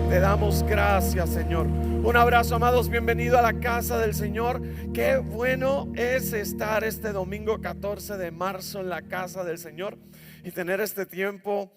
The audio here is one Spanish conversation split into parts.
Te damos gracias, Señor. Un abrazo, amados, bienvenido a la casa del Señor. Qué bueno es estar este domingo 14 de marzo en la casa del Señor y tener este tiempo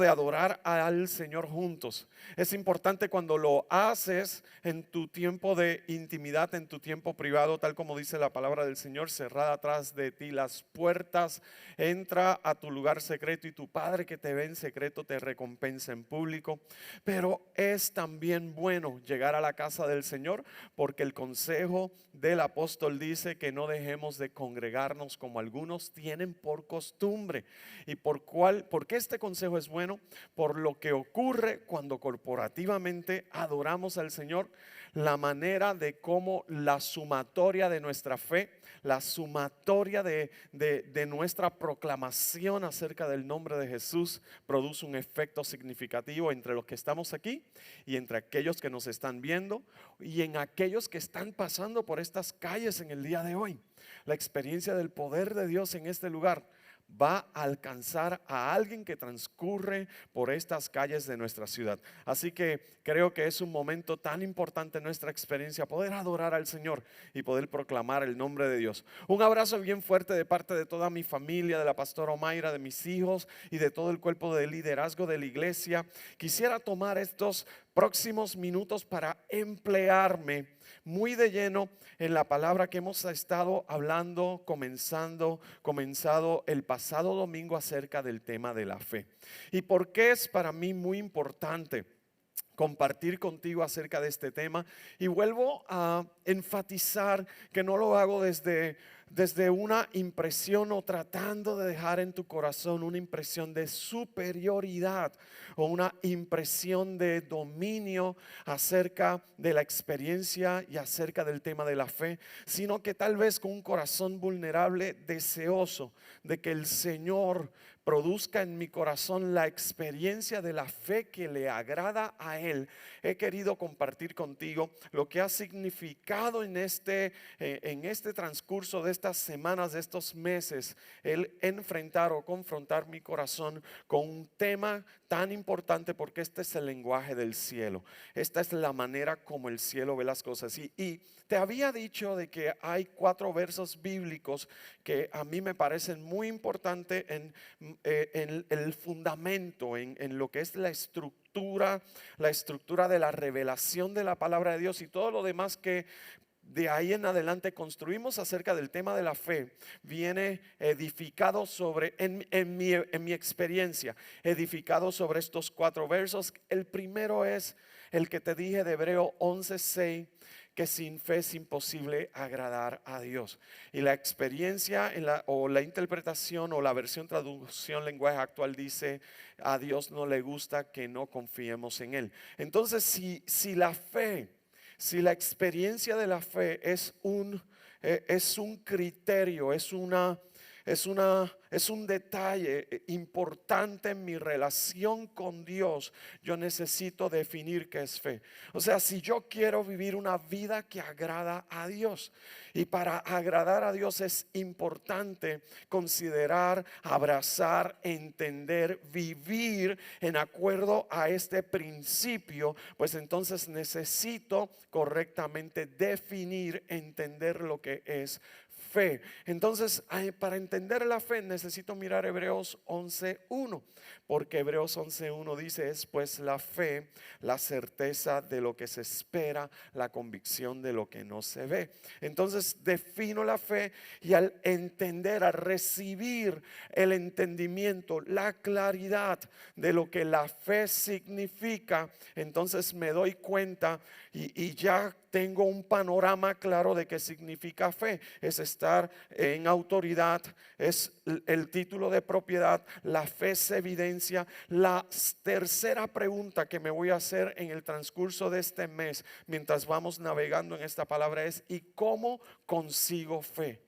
de adorar al Señor juntos. Es importante cuando lo haces en tu tiempo de intimidad, en tu tiempo privado, tal como dice la palabra del Señor, cerrada atrás de ti las puertas, entra a tu lugar secreto y tu Padre que te ve en secreto te recompensa en público. Pero es también bueno llegar a la casa del Señor, porque el consejo del apóstol dice que no dejemos de congregarnos como algunos tienen por costumbre. ¿Y por qué este consejo es bueno? Por lo que ocurre cuando corporativamente adoramos al Señor, la manera de cómo la sumatoria de nuestra fe, la sumatoria de nuestra proclamación acerca del nombre de Jesús produce un efecto significativo entre los que estamos aquí y entre aquellos que nos están viendo y en aquellos que están pasando por estas calles en el día de hoy. La experiencia del poder de Dios en este lugar va a alcanzar a alguien que transcurre por estas calles de nuestra ciudad. Así que creo que es un momento tan importante en nuestra experiencia poder adorar al Señor y poder proclamar el nombre de Dios. Un abrazo bien fuerte de parte de toda mi familia, de la pastora Omaira, de mis hijos y de todo el cuerpo de liderazgo de la iglesia. Quisiera tomar estos próximos minutos para emplearme muy de lleno en la palabra que hemos estado hablando, comenzado el pasado domingo acerca del tema de la fe. ¿Y por qué es para mí muy importante compartir contigo acerca de este tema? Y vuelvo a enfatizar que no lo hago desde una impresión o tratando de dejar en tu corazón una impresión de superioridad o una impresión de dominio acerca de la experiencia y acerca del tema de la fe, sino que tal vez con un corazón vulnerable, deseoso de que el Señor produzca en mi corazón la experiencia de la fe que le agrada a Él. He querido compartir contigo lo que ha significado en este transcurso de estas semanas, de estos meses, el enfrentar o confrontar mi corazón con un tema tan importante, porque este es el lenguaje del cielo. Esta es la manera como el cielo ve las cosas. Y te había dicho de que hay 4 versos bíblicos que a mí me parecen muy importantes en el fundamento, en lo que es la estructura de la revelación de la palabra de Dios y todo lo demás que de ahí en adelante construimos acerca del tema de la fe. Viene edificado sobre, en mi experiencia, edificado sobre estos 4 versos. El primero es el que te dije de Hebreo 11:6, que sin fe es imposible agradar a Dios. Y la experiencia o la interpretación o la versión traducción lenguaje actual dice: a Dios no le gusta que no confiemos en Él. Entonces, si la experiencia de la fe es un criterio, es un detalle importante en mi relación con Dios, yo necesito definir qué es fe. O sea, si yo quiero vivir una vida que agrada a Dios, y para agradar a Dios es importante considerar, abrazar, entender, vivir en acuerdo a este principio, pues entonces necesito correctamente definir, entender lo que es fe. Entonces, para entender la fe necesito mirar Hebreos 11:1, porque Hebreos 11:1 dice: es pues la fe, la certeza de lo que se espera, la convicción de lo que no se ve. Entonces defino la fe, y al entender, al recibir el entendimiento, la claridad de lo que la fe significa, entonces me doy cuenta y ya tengo un panorama claro de qué significa fe. Es estar en autoridad, es el título de propiedad. La fe se evidencia. La tercera pregunta que me voy a hacer en el transcurso de este mes, mientras vamos navegando en esta palabra, es: ¿y cómo consigo fe?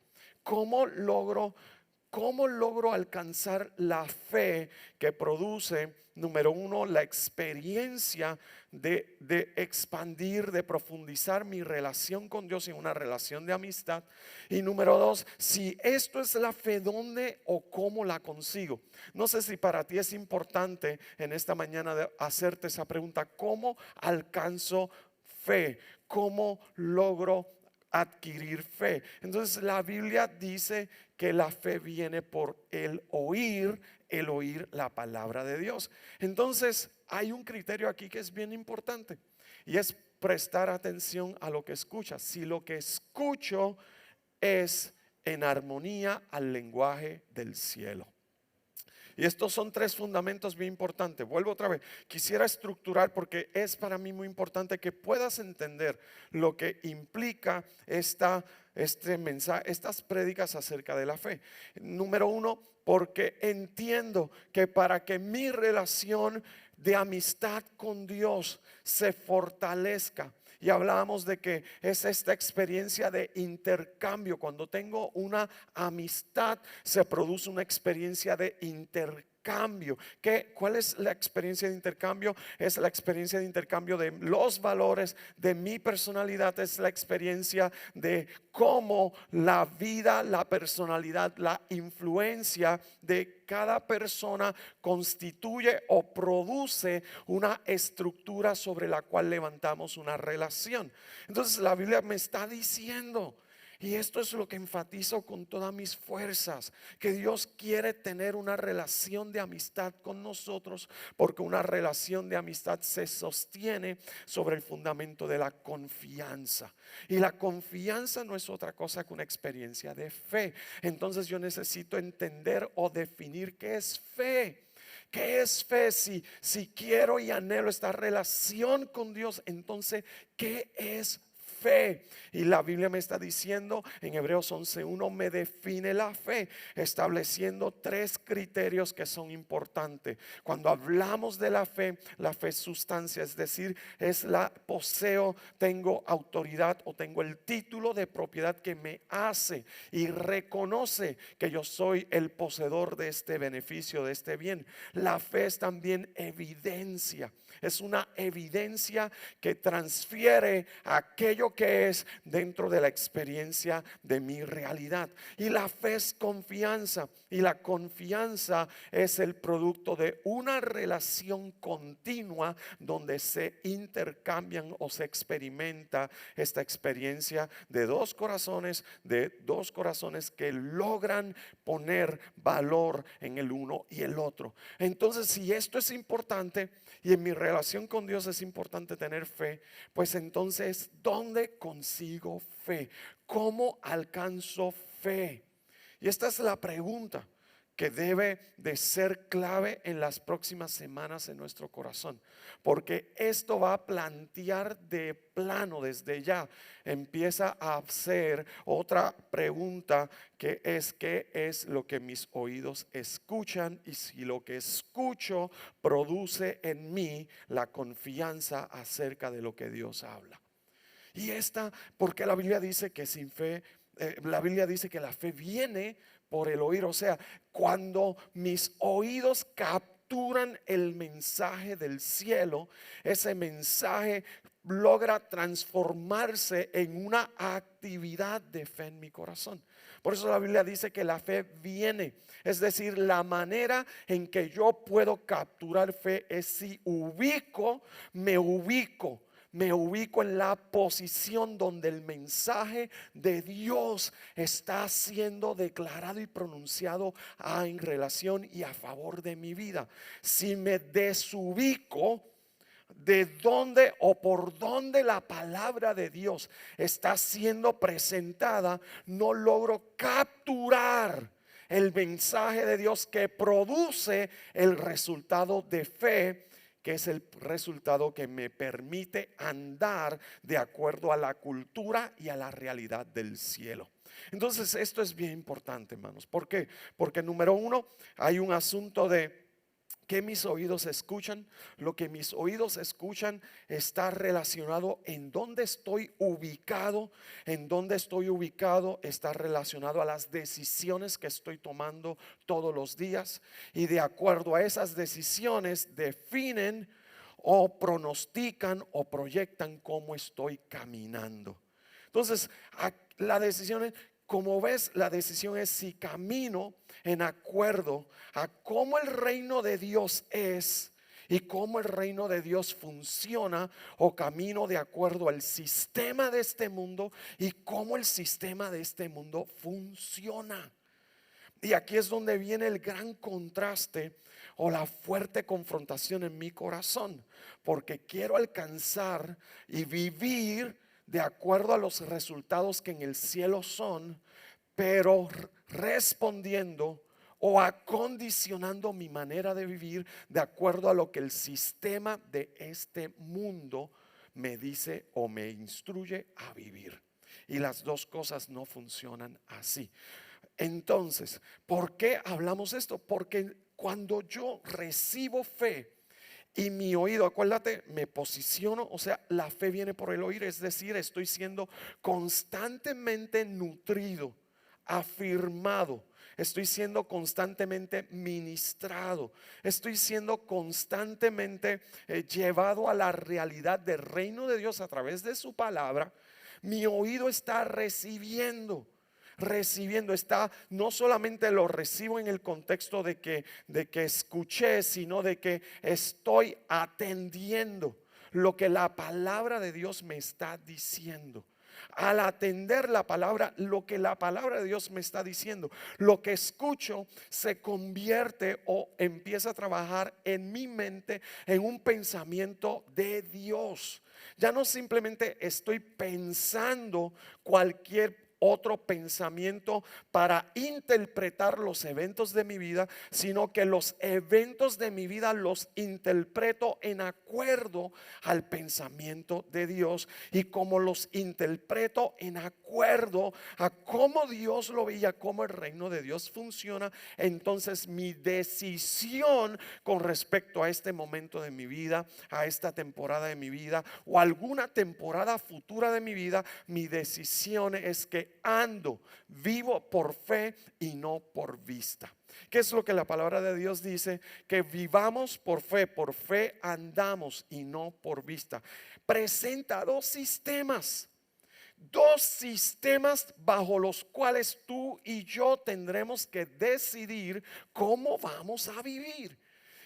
¿Cómo logro alcanzar la fe que produce número uno, la experiencia de expandir, de profundizar mi relación con Dios en una relación de amistad. Y número dos, si esto es la fe, ¿dónde o cómo la consigo? No sé si para ti es importante en esta mañana de hacerte esa pregunta: ¿cómo alcanzo fe? ¿Cómo logro adquirir fe? Entonces la Biblia dice que la fe viene por el oír la palabra de Dios. Entonces hay un criterio aquí que es bien importante, y es prestar atención a lo que escuchas. Si lo que escucho es en armonía al lenguaje del cielo. Y estos son tres fundamentos bien importantes. Vuelvo otra vez. Quisiera estructurar porque es para mí muy importante que puedas entender lo que implica este mensaje, estas prédicas acerca de la fe. Número uno, porque entiendo que para que mi relación de amistad con Dios se fortalezca, y hablábamos de que es esta experiencia de intercambio. Cuando tengo una amistad, se produce una experiencia de intercambio. ¿Cuál es la experiencia de intercambio? Es la experiencia de intercambio de los valores de mi personalidad. Es la experiencia de cómo la vida, la personalidad, la influencia de cada persona constituye o produce una estructura sobre la cual levantamos una relación. Entonces la Biblia me está diciendo, y esto es lo que enfatizo con todas mis fuerzas, que Dios quiere tener una relación de amistad con nosotros, porque una relación de amistad se sostiene sobre el fundamento de la confianza. Y la confianza no es otra cosa que una experiencia de fe. Entonces yo necesito entender o definir qué es fe. ¿Qué es fe? Si quiero y anhelo esta relación con Dios, entonces ¿qué es fe? Y la Biblia me está diciendo en Hebreos 11:1, me define la fe, estableciendo tres criterios que son importantes. Cuando hablamos de la fe es sustancia, es decir, poseo, tengo autoridad o tengo el título de propiedad que me hace y reconoce que yo soy el poseedor de este beneficio, de este bien. La fe es también evidencia. Es una evidencia que transfiere aquello que es dentro de la experiencia de mi realidad. Y la fe es confianza. Y la confianza es el producto de una relación continua donde se intercambian o se experimenta esta experiencia de dos corazones que logran poner valor en el uno y el otro. Entonces, si esto es importante y en mi relación con Dios es importante tener fe, pues entonces, ¿dónde consigo fe? ¿Cómo alcanzo fe? Y esta es la pregunta que debe de ser clave en las próximas semanas en nuestro corazón, porque esto va a plantear de plano desde ya, empieza a hacer otra pregunta, que es: ¿qué es lo que mis oídos escuchan? Y si lo que escucho produce en mí la confianza acerca de lo que Dios habla. Y porque la Biblia dice que sin fe, la Biblia dice que la fe viene por el oír. O sea, cuando mis oídos capturan el mensaje del cielo, ese mensaje logra transformarse en una actividad de fe en mi corazón. Por eso la Biblia dice que la fe viene, es decir, la manera en que yo puedo capturar fe es si me ubico en la posición donde el mensaje de Dios está siendo declarado y pronunciado en relación y a favor de mi vida. Si me desubico de dónde o por dónde la palabra de Dios está siendo presentada, no logro capturar el mensaje de Dios que produce el resultado de fe, que es el resultado que me permite andar de acuerdo a la cultura y a la realidad del cielo. Entonces esto es bien importante, hermanos. ¿Por qué? Porque número uno, hay un asunto de ¿Qué mis oídos escuchan? Lo que mis oídos escuchan está relacionado en dónde estoy ubicado. En dónde estoy ubicado está relacionado a las decisiones que estoy tomando todos los días. Y de acuerdo a esas decisiones definen o pronostican o proyectan cómo estoy caminando. Entonces, la decisión es, como ves, la decisión es si camino en acuerdo a cómo el reino de Dios es y cómo el reino de Dios funciona, o camino de acuerdo al sistema de este mundo y cómo el sistema de este mundo funciona. Y aquí es donde viene el gran contraste o la fuerte confrontación en mi corazón, porque quiero alcanzar y vivir de acuerdo a los resultados que en el cielo son, pero respondiendo o acondicionando mi manera de vivir de acuerdo a lo que el sistema de este mundo me dice o me instruye a vivir. Y las dos cosas no funcionan así. Entonces, ¿por qué hablamos esto? Porque cuando yo recibo fe y mi oído, acuérdate, me posiciono, o sea, la fe viene por el oír, es decir, estoy siendo constantemente nutrido, afirmado, estoy siendo constantemente ministrado, estoy siendo constantemente llevado a la realidad del reino de Dios a través de su palabra. Mi oído está recibiendo, está, no solamente lo recibo en el contexto de que escuché, sino de que estoy atendiendo lo que la palabra de Dios me está diciendo. Al atender la palabra, lo que la palabra de Dios me está diciendo, lo que escucho se convierte o empieza a trabajar en mi mente en un pensamiento de Dios. Ya no simplemente estoy pensando cualquier otro pensamiento para interpretar los eventos de mi vida, sino que los eventos de mi vida los interpreto en acuerdo al pensamiento de Dios. Y como los interpreto en acuerdo a cómo Dios lo veía, cómo el reino de Dios funciona, entonces mi decisión con respecto a este momento de mi vida, a esta temporada de mi vida o alguna temporada futura de mi vida, mi decisión es que ando, vivo por fe y no por vista. ¿Qué es lo que la palabra de Dios dice? Que vivamos por fe andamos y no por vista. Presenta dos sistemas bajo los cuales tú y yo tendremos que decidir cómo vamos a vivir.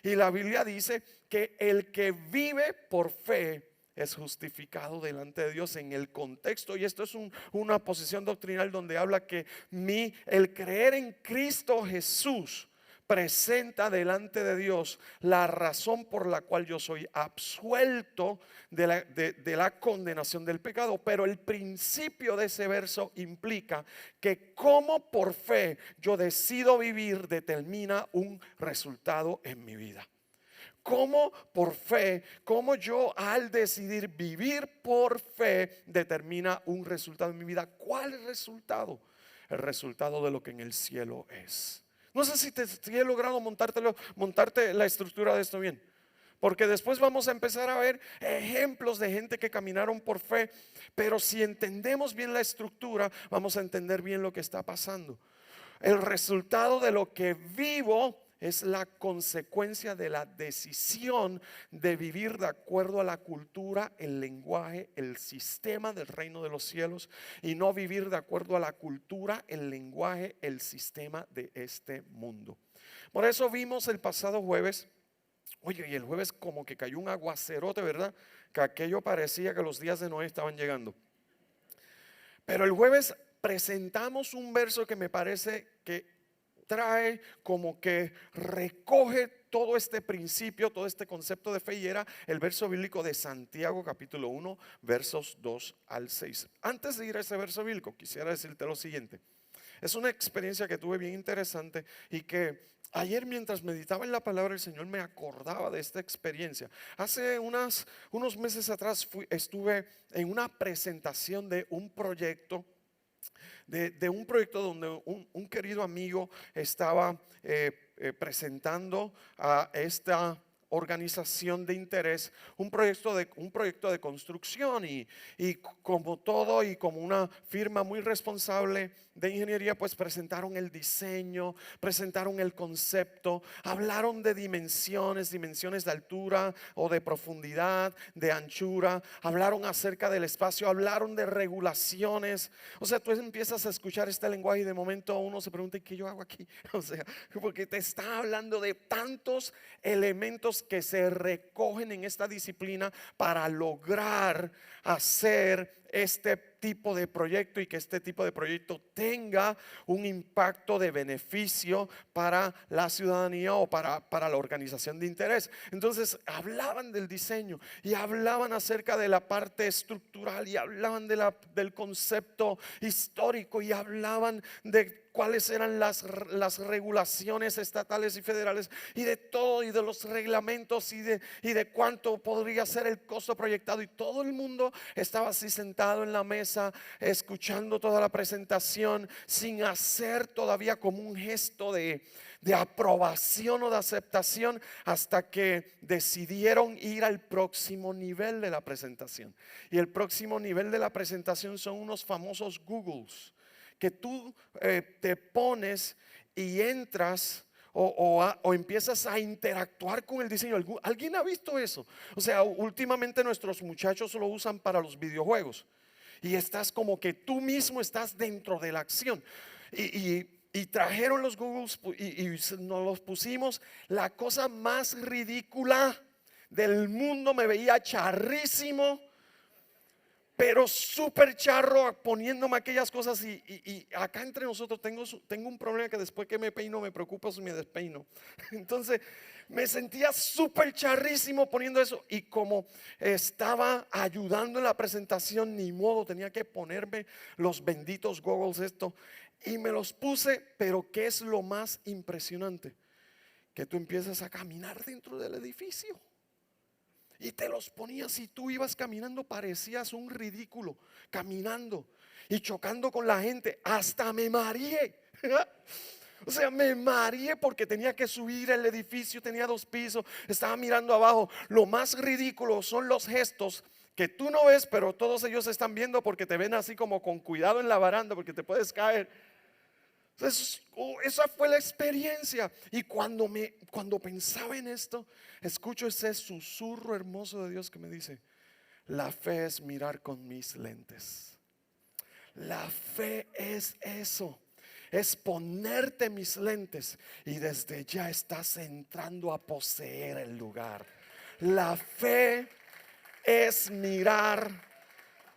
Y la Biblia dice que el que vive por fe es justificado delante de Dios en el contexto, y esto es una posición doctrinal donde habla que el creer en Cristo Jesús presenta delante de Dios la razón por la cual yo soy absuelto de la condenación del pecado. Pero el principio de ese verso implica que como por fe yo decido vivir determina un resultado en mi vida. Como por fe, como yo al decidir vivir por fe determina un resultado en mi vida. ¿Cuál es el resultado? El resultado de lo que en el cielo es. No sé si he logrado montarte la estructura de esto bien, porque después vamos a empezar a ver ejemplos de gente que caminaron por fe. Pero si entendemos bien la estructura, vamos a entender bien lo que está pasando. El resultado de lo que vivo es la consecuencia de la decisión de vivir de acuerdo a la cultura, el lenguaje, el sistema del reino de los cielos, y no vivir de acuerdo a la cultura, el lenguaje, el sistema de este mundo. Por eso vimos el pasado jueves, oye, y el jueves como que cayó un aguacerote, ¿verdad? Que aquello parecía que los días de Noé estaban llegando. Pero el jueves presentamos un verso que me parece que trae, como que recoge todo este principio, todo este concepto de fe, y era el verso bíblico de Santiago capítulo 1 versos 2 al 6. Antes de ir a ese verso bíblico, quisiera decirte lo siguiente. Es una experiencia que tuve bien interesante y que ayer, mientras meditaba en la palabra, el Señor me acordaba de esta experiencia. Hace unos meses atrás estuve en una presentación de un proyecto de un proyecto donde un querido amigo estaba presentando a esta organización de interés un proyecto de construcción y como todo y como una firma muy responsable de ingeniería, pues presentaron el diseño, presentaron el concepto, hablaron de dimensiones de altura o de profundidad, de anchura, hablaron acerca del espacio, hablaron de regulaciones. O sea, tú empiezas a escuchar este lenguaje y de momento uno se pregunta: ¿y qué yo hago aquí? O sea, porque te está hablando de tantos elementos que se recogen en esta disciplina para lograr hacer este tipo de proyecto y que este tipo de proyecto tenga un impacto de beneficio para la ciudadanía o para la organización de interés. Entonces hablaban del diseño y hablaban acerca de la parte estructural y hablaban del concepto histórico y hablaban de cuáles eran las regulaciones estatales y federales y de todo y de los reglamentos y de cuánto podría ser el costo proyectado, y todo el mundo estaba así sentado en la mesa escuchando toda la presentación sin hacer todavía como un gesto de aprobación o de aceptación, hasta que decidieron ir al próximo nivel de la presentación. Y el próximo nivel de la presentación son unos famosos Googles que tú te pones y entras o empiezas a interactuar con el diseño. ¿Alguien ha visto eso? O sea, últimamente nuestros muchachos lo usan para los videojuegos y estás como que tú mismo estás dentro de la acción. Y trajeron los Googles y nos los pusimos. La cosa más ridícula del mundo, me veía charrísimo, pero súper charro poniéndome aquellas cosas. Y acá entre nosotros tengo un problema que después que me peino me preocupa si me despeino. Entonces me sentía súper charrísimo poniendo eso. Y como estaba ayudando en la presentación, ni modo, tenía que ponerme los benditos goggles esto. Y me los puse. Pero ¿qué es lo más impresionante? Que tú empiezas a caminar dentro del edificio y te los ponías y tú ibas caminando, parecías un ridículo caminando y chocando con la gente. Hasta me mareé. O sea, me mareé porque tenía que subir el edificio, tenía 2 pisos, estaba mirando abajo. Lo más ridículo son los gestos que tú no ves, pero todos ellos están viendo porque te ven así como con cuidado en la baranda porque te puedes caer. Esa fue la experiencia. Y cuando pensaba en esto, escucho ese susurro hermoso de Dios que me dice: la fe es mirar con mis lentes. La fe es eso, es ponerte mis lentes y desde ya estás entrando a poseer el lugar. La fe es mirar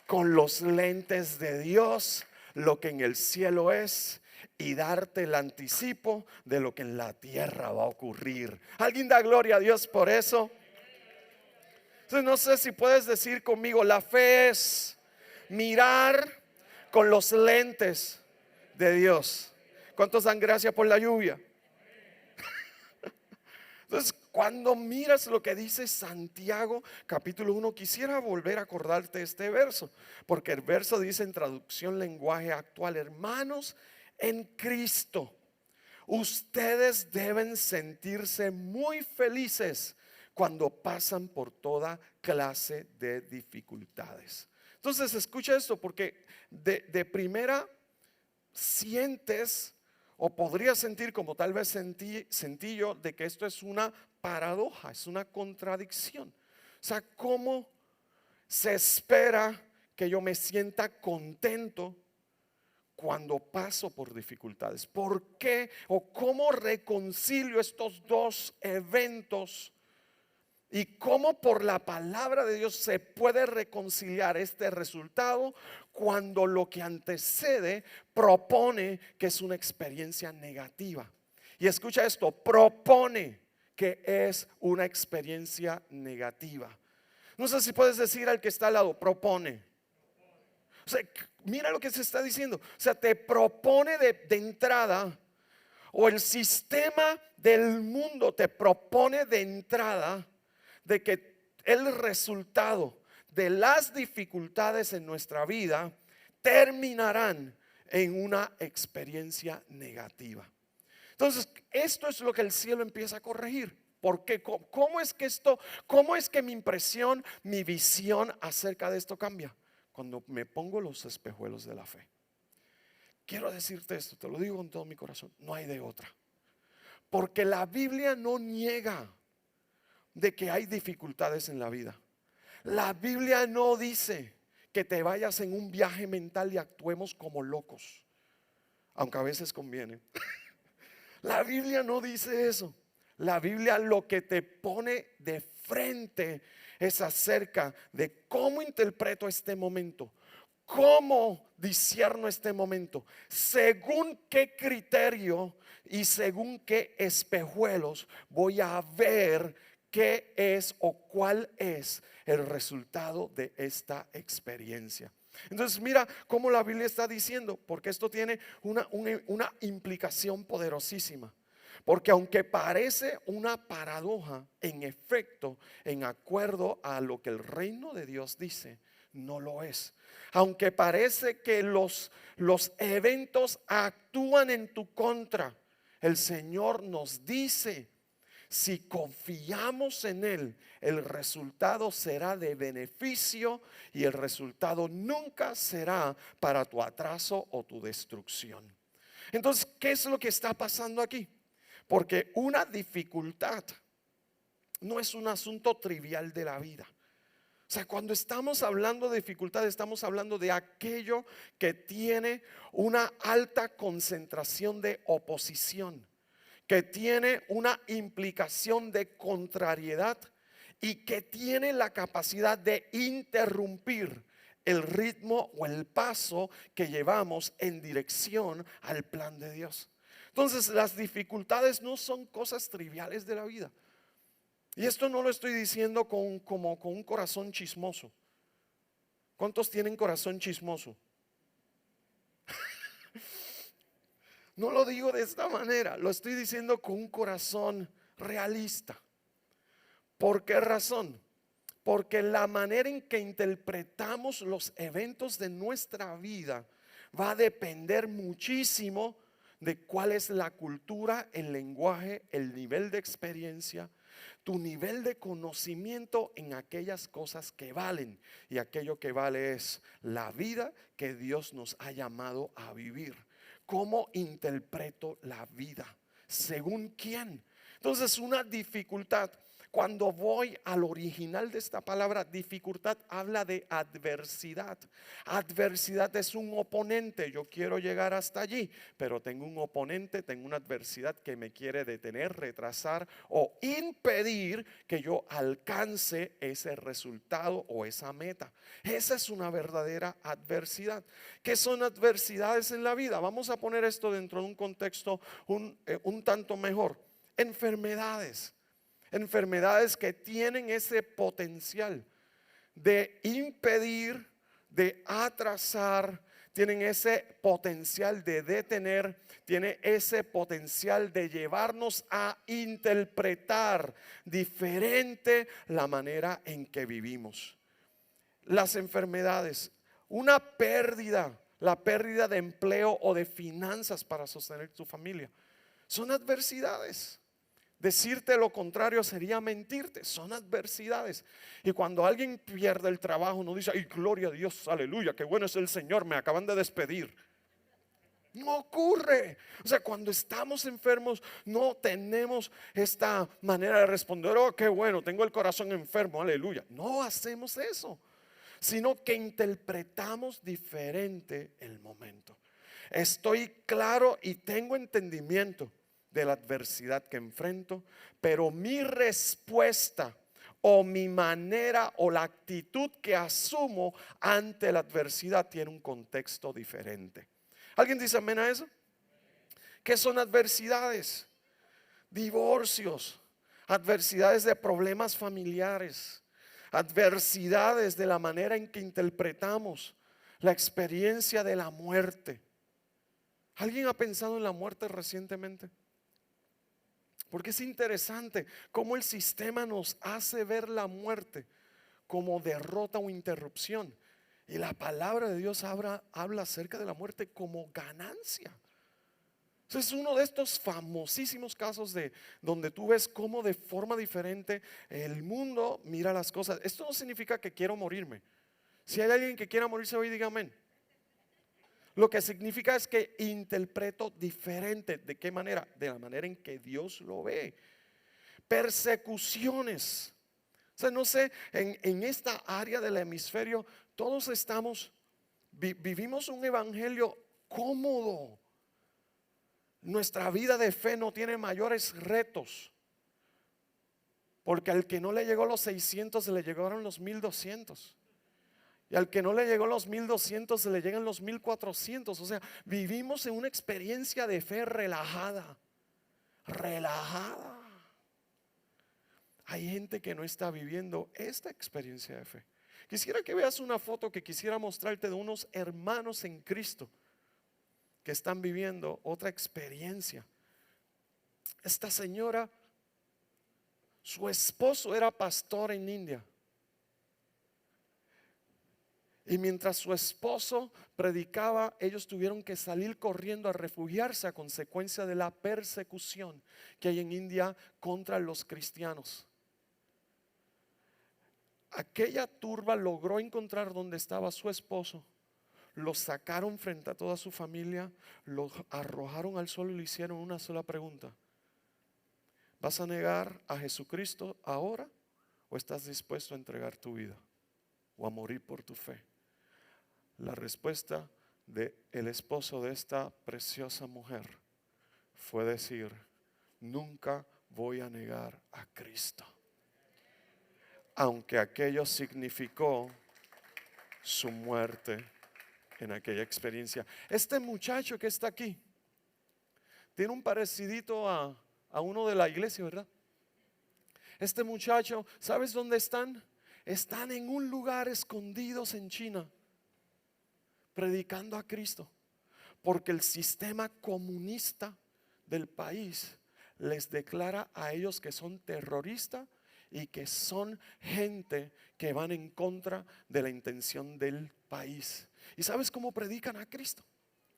con los lentes de Dios lo que en el cielo es y darte el anticipo de lo que en la tierra va a ocurrir. ¿Alguien da gloria a Dios por eso? Entonces no sé si puedes decir conmigo: la fe es mirar con los lentes de Dios. ¿Cuántos dan gracias por la lluvia? Entonces, cuando miras lo que dice Santiago capítulo 1, quisiera volver a acordarte este verso, porque el verso dice en traducción lenguaje actual: hermanos en Cristo, ustedes deben sentirse muy felices cuando pasan por toda clase de dificultades. Entonces escucha esto, porque de primera sientes o podrías sentir, como tal vez sentí yo, de que esto es una paradoja, es una contradicción. O sea, ¿cómo se espera que yo me sienta contento cuando paso por dificultades? ¿Por qué o cómo reconcilio estos dos eventos? Y cómo por la palabra de Dios se puede reconciliar este resultado cuando lo que antecede propone que es una experiencia negativa. Y escucha esto: propone que es una experiencia negativa. No sé si puedes decir al que está al lado: propone. O sea, mira lo que se está diciendo. O sea, te propone de entrada, o el sistema del mundo te propone de entrada, de que el resultado de las dificultades en nuestra vida terminarán en una experiencia negativa. Entonces, esto es lo que el cielo empieza a corregir. Porque ¿cómo es que cómo es que mi impresión, mi visión acerca de esto cambia? Cuando me pongo los espejuelos de la fe. Quiero decirte esto, te lo digo con todo mi corazón, no hay de otra. Porque la Biblia no niega de que hay dificultades en la vida. La Biblia no dice que te vayas en un viaje mental y actuemos como locos, aunque a veces conviene. La Biblia no dice eso. La Biblia lo que te pone de frente es acerca de cómo interpreto este momento, cómo discierno este momento, según qué criterio y según qué espejuelos voy a ver qué es o cuál es el resultado de esta experiencia. Entonces mira cómo la Biblia está diciendo, porque esto tiene una implicación poderosísima. Porque aunque parece una paradoja, en efecto, en acuerdo a lo que el reino de Dios dice, no lo es. Aunque parece que los eventos actúan en tu contra, el Señor nos dice, si confiamos en Él, el resultado será de beneficio y el resultado nunca será para tu atraso o tu destrucción. Entonces, ¿qué es lo que está pasando aquí? Porque una dificultad no es un asunto trivial de la vida. O sea, cuando estamos hablando de dificultad, estamos hablando de aquello que tiene una alta concentración de oposición, que tiene una implicación de contrariedad y que tiene la capacidad de interrumpir el ritmo o el paso que llevamos en dirección al plan de Dios. Entonces, las dificultades no son cosas triviales de la vida. Y esto no lo estoy diciendo como con un corazón chismoso. ¿Cuántos tienen corazón chismoso? No lo digo de esta manera, lo estoy diciendo con un corazón realista. ¿Por qué razón? Porque la manera en que interpretamos los eventos de nuestra vida va a depender muchísimo de cuál es la cultura, el lenguaje, el nivel de experiencia, tu nivel de conocimiento en aquellas cosas que valen. Y aquello que vale es la vida que Dios nos ha llamado a vivir. ¿Cómo interpreto la vida? ¿Según quién? Entonces, una dificultad, cuando voy al original de esta palabra, dificultad habla de adversidad. Adversidad es un oponente. Yo quiero llegar hasta allí, pero tengo un oponente, tengo una adversidad que me quiere detener, retrasar o impedir que yo alcance ese resultado o esa meta. Esa es una verdadera adversidad. ¿Qué son adversidades en la vida? Vamos a poner esto dentro de un contexto un tanto mejor. Enfermedades. Enfermedades que tienen ese potencial de impedir, de atrasar, tienen ese potencial de detener, tiene ese potencial de llevarnos a interpretar diferente la manera en que vivimos. Las enfermedades, una pérdida, la pérdida de empleo o de finanzas para sostener tu familia, son adversidades. Decirte lo contrario sería mentirte, son adversidades. Y cuando alguien pierde el trabajo, no dice, ay, gloria a Dios, aleluya, qué bueno es el Señor, me acaban de despedir. No ocurre. O sea, cuando estamos enfermos, no tenemos esta manera de responder, oh, qué bueno, tengo el corazón enfermo, aleluya. No hacemos eso, sino que interpretamos diferente el momento. Estoy claro y tengo entendimiento de la adversidad que enfrento, pero mi respuesta o mi manera o la actitud que asumo ante la adversidad tiene un contexto diferente. ¿Alguien dice amén a eso? ¿Qué son adversidades? Divorcios, adversidades de problemas familiares, adversidades de la manera en que interpretamos la experiencia de la muerte. ¿Alguien ha pensado en la muerte recientemente? Porque es interesante cómo el sistema nos hace ver la muerte como derrota o interrupción. Y la palabra de Dios habla acerca de la muerte como ganancia. Es uno de estos famosísimos casos de donde tú ves cómo de forma diferente el mundo mira las cosas. Esto no significa que quiero morirme. Si hay alguien que quiera morirse hoy, diga amén. Lo que significa es que interpreto diferente. ¿De qué manera? De la manera en que Dios lo ve. Persecuciones. O sea, no sé, en esta área del hemisferio todos vivimos un evangelio cómodo. Nuestra vida de fe no tiene mayores retos, porque al que no le llegó los 600 se le llegaron los 1200, y al que no le llegó los 1200 se le llegan los 1400. O sea, vivimos en una experiencia de fe relajada. Hay gente que no está viviendo esta experiencia de fe. Quisiera que veas una foto que quisiera mostrarte de unos hermanos en Cristo que están viviendo otra experiencia. Esta señora, su esposo era pastor en India. Y mientras su esposo predicaba, ellos tuvieron que salir corriendo a refugiarse a consecuencia de la persecución que hay en India contra los cristianos. Aquella turba logró encontrar donde estaba su esposo. Lo sacaron frente a toda su familia, lo arrojaron al suelo y le hicieron una sola pregunta: ¿vas a negar a Jesucristo ahora o estás dispuesto a entregar tu vida o a morir por tu fe? La respuesta del esposo de esta preciosa mujer fue decir: nunca voy a negar a Cristo, aunque aquello significó su muerte en aquella experiencia. Este muchacho que está aquí tiene un parecidito a uno de la iglesia, ¿verdad? Este muchacho, ¿sabes dónde están? Están en un lugar escondidos en China, predicando a Cristo, porque el sistema comunista del país les declara a ellos que son terroristas y que son gente que van en contra de la intención del país. ¿Y sabes cómo predican a Cristo?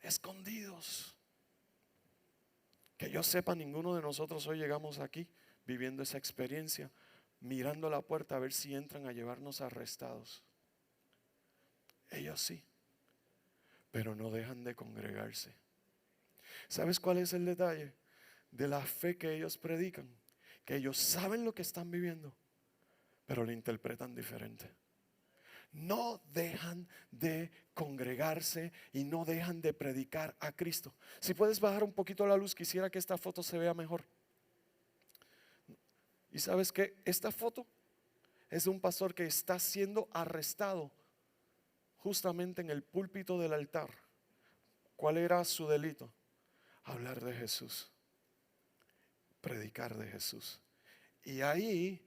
Escondidos. Que yo sepa, ninguno de nosotros hoy llegamos aquí viviendo esa experiencia, mirando la puerta a ver si entran a llevarnos arrestados. Ellos sí, pero no dejan de congregarse. ¿Sabes cuál es el detalle de la fe que ellos predican? Que ellos saben lo que están viviendo, pero lo interpretan diferente. No dejan de congregarse y no dejan de predicar a Cristo. Si puedes bajar un poquito la luz, quisiera que esta foto se vea mejor. Y sabes que esta foto es de un pastor que está siendo arrestado justamente en el púlpito del altar. ¿Cuál era su delito? Hablar de Jesús, predicar de Jesús. Y ahí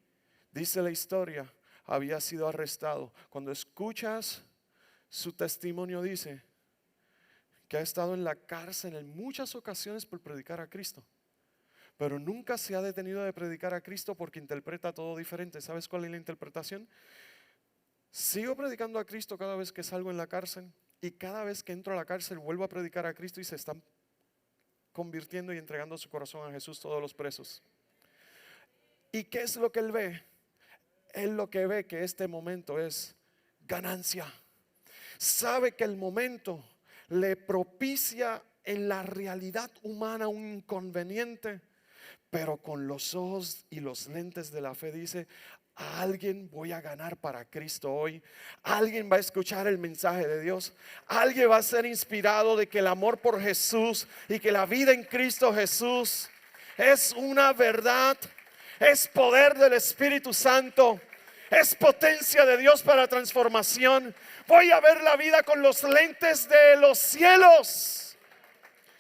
dice la historia, había sido arrestado. Cuando escuchas su testimonio, dice que ha estado en la cárcel en muchas ocasiones por predicar a Cristo, pero nunca se ha detenido de predicar a Cristo porque interpreta todo diferente. ¿Sabes cuál es la interpretación? Sigo predicando a Cristo cada vez que salgo en la cárcel, y cada vez que entro a la cárcel vuelvo a predicar a Cristo, y se están convirtiendo y entregando su corazón a Jesús todos los presos. ¿Y qué es lo que él ve? Él lo que ve que este momento es ganancia. Sabe que el momento le propicia en la realidad humana un inconveniente, pero con los ojos y los lentes de la fe dice: a alguien voy a ganar para Cristo hoy. Alguien va a escuchar el mensaje de Dios. Alguien va a ser inspirado de que el amor por Jesús y que la vida en Cristo Jesús es una verdad, es poder del Espíritu Santo, es potencia de Dios para transformación. Voy a ver la vida con los lentes de los cielos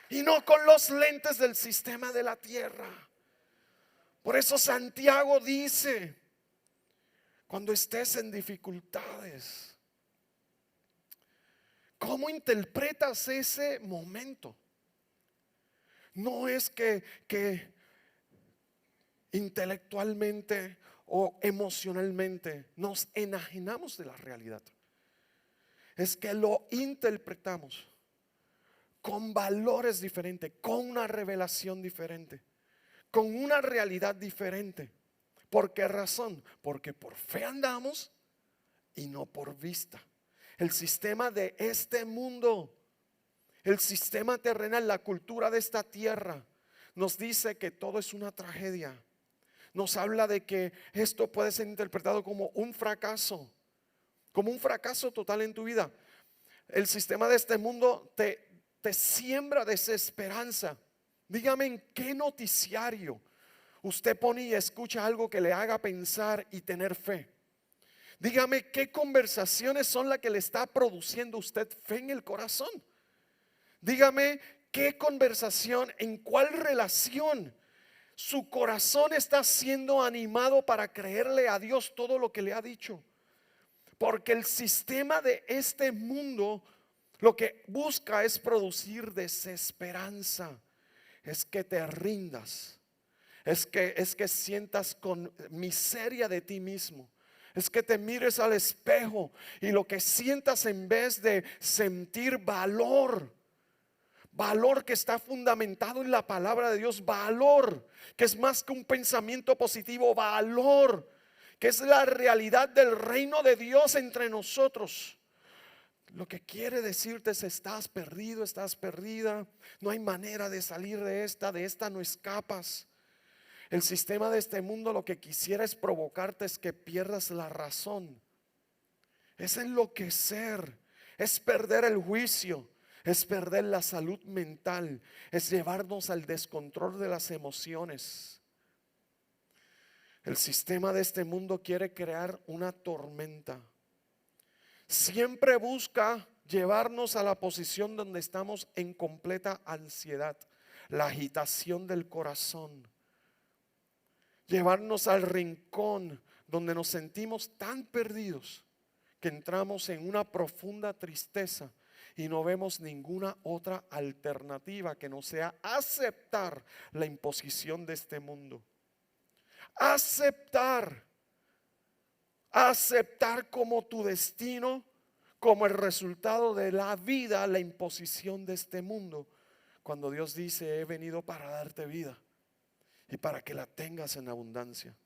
y no con los lentes del sistema de la tierra. Por eso Santiago dice: cuando estés en dificultades, ¿cómo interpretas ese momento? No es que intelectualmente o emocionalmente nos enajenamos de la realidad. es que lo interpretamos con valores diferentes, con una revelación diferente, con una realidad diferente. ¿Por qué razón? Porque por fe andamos y no por vista. El sistema de este mundo, el sistema terrenal, la cultura de esta tierra, nos dice que todo es una tragedia. Nos habla de que esto puede ser interpretado como un fracaso total en tu vida. El sistema de este mundo te siembra desesperanza. Dígame en qué noticiario usted pone y escucha algo que le haga pensar y tener fe. Dígame qué conversaciones son las que le está produciendo a usted fe en el corazón. Dígame qué conversación, en cuál relación su corazón está siendo animado para creerle a Dios todo lo que le ha dicho. Porque el sistema de este mundo lo que busca es producir desesperanza. Es que te rindas. Es que sientas con miseria de ti mismo. Es que te mires al espejo y lo que sientas, en vez de sentir valor que está fundamentado en la palabra de Dios, valor que es más que un pensamiento positivo, valor que es la realidad del reino de Dios entre nosotros. Lo que quiere decirte es: estás perdido, estás perdida, no hay manera de salir de esta no escapas. El sistema de este mundo lo que quisiera es provocarte es que pierdas la razón, es enloquecer, es perder el juicio, es perder la salud mental, es llevarnos al descontrol de las emociones. El sistema de este mundo quiere crear una tormenta. Siempre busca llevarnos a la posición donde estamos en completa ansiedad, la agitación del corazón. Llevarnos al rincón donde nos sentimos tan perdidos que entramos en una profunda tristeza y no vemos ninguna otra alternativa que no sea aceptar la imposición de este mundo. Aceptar como tu destino, como el resultado de la vida, la imposición de este mundo, cuando Dios dice: he venido para darte vida y para que la tengas en abundancia.